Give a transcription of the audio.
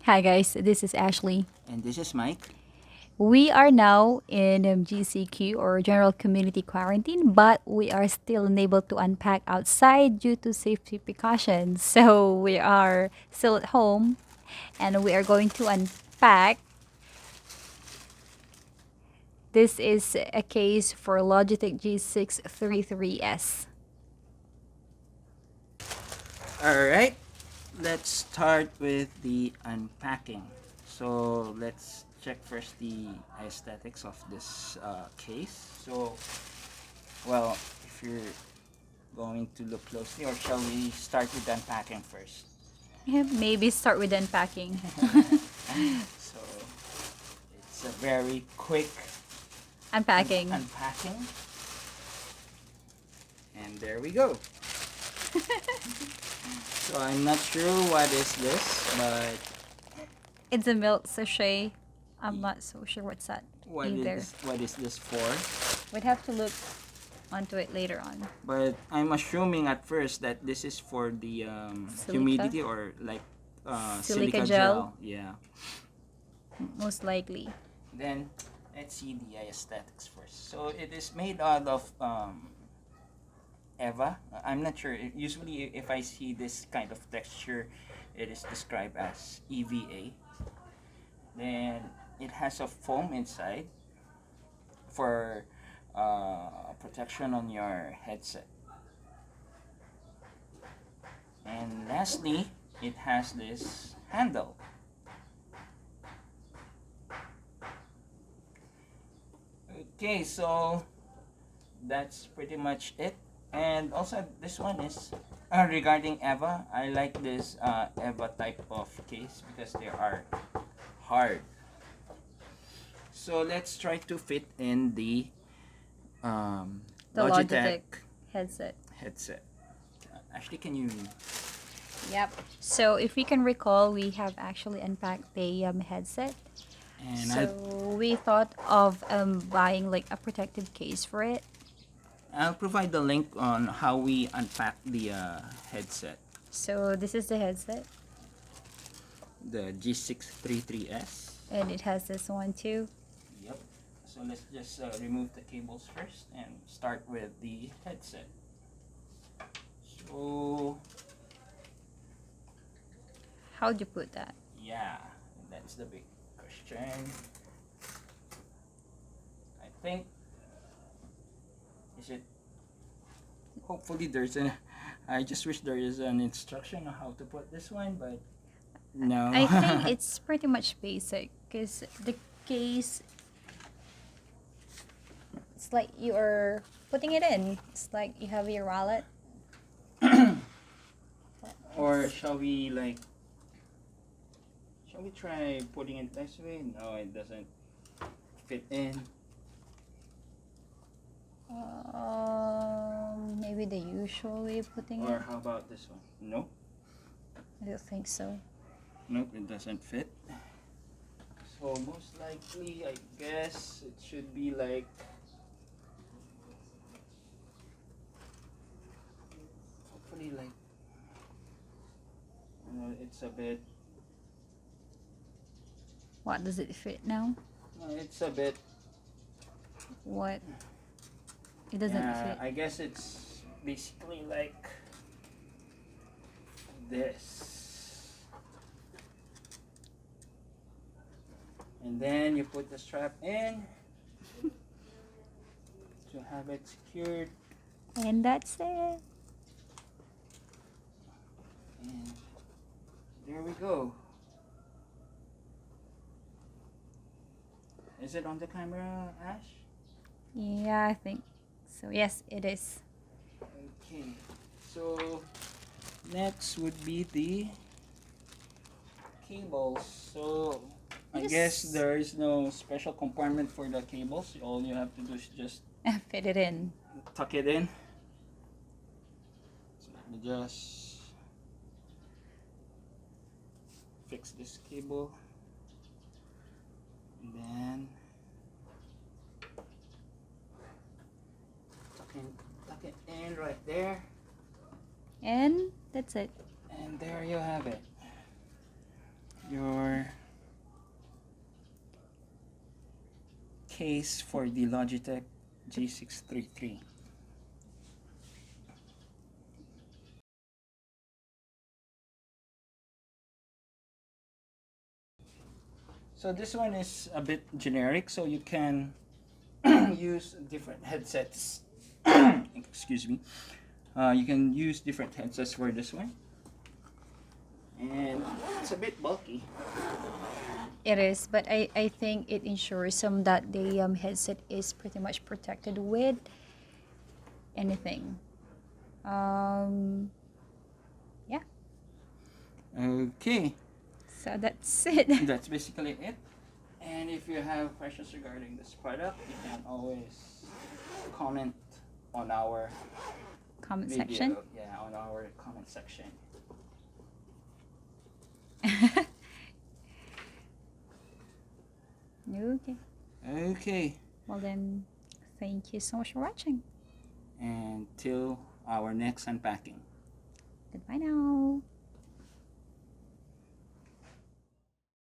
Hi guys, this is Ashley. And this is Mike. We are now in GCQ or General Community Quarantine, but we are still unable to unpack outside due to safety precautions. So we are still at home and we are going to unpack. This is a case for Logitech G633s. Alright, let's start with the unpacking. So let's check first the aesthetics of this case. So, well, if you're going to look closely, or shall we start with unpacking first? Maybe start with unpacking. So, it's a very quick Unpacking. unpacking. And there we go. So I'm not sure what is this, but It's a milk sachet. I'm not so sure what's that either. what is this for? We'd have to look onto it later on. But I'm assuming at first that this is for the Silica? humidity or like Silica silica gel? gel. Yeah. Most likely. Then let's see the aesthetics first. So it is made out of Eva. I'm not sure. Usually, if I see this kind of texture, it is described as EVA. Then it has a foam inside for protection on your headset. And lastly, it has this handle. Okay, so that's pretty much it. And also, this one is regarding Eva. I like this Eva type of case because they are hard. So let's try to fit in the The Logitech Logitech headset. headset. Actually, can you? Yep. So if we can recall, we have actually unpacked the headset. And So we thought of buying like a protective case for it. I'll provide the link on how we unpack the headset, So this is the headset, the G633s. and it has this one too. Yep. So let's just remove the cables first and start with the headset. So How'd you put that? yeah, that's the big question. I think is it. Hopefully there's an. I just wish there is an instruction on how to put this one, but no. I think it's pretty much basic because the case, it's like you are putting it in. It's like you have your wallet. Or shall we like? Shall we try putting it this way? No, it doesn't fit in. Maybe the usual way of putting Or it. how about this one? Nope. I don't think so. Nope, it doesn't fit. So most likely, I guess it should be like. Hopefully, like. It's a bit. What does it fit now? It's a bit. What? It doesn't Yeah, fit. I guess it's basically like this. And then you put the strap in to have it secured. And that's it. And there we go. Is it on the camera, Ash? Yeah, I think so. Yes, it is. Okay. So next would be the cables. So I Yes. guess there is no special compartment for the cables. All you have to do is just Fit it in. tuck it in. So let me just fix this cable. And then tuck it in right there. And that's it. And there you have it. Your case for the Logitech G633. So this one is a bit generic, so you can use different headsets. Excuse me. You can use different headsets for this one. And it's a bit bulky. It is, but I think it ensures that the headset is pretty much protected with anything. Yeah, Okay, so that's it. that's basically it. And if you have questions regarding this product, you can always comment on our Comment video. section. Yeah, on our comment section. Okay. Okay, Well then, thank you so much for watching. and till our next unpacking. Goodbye now.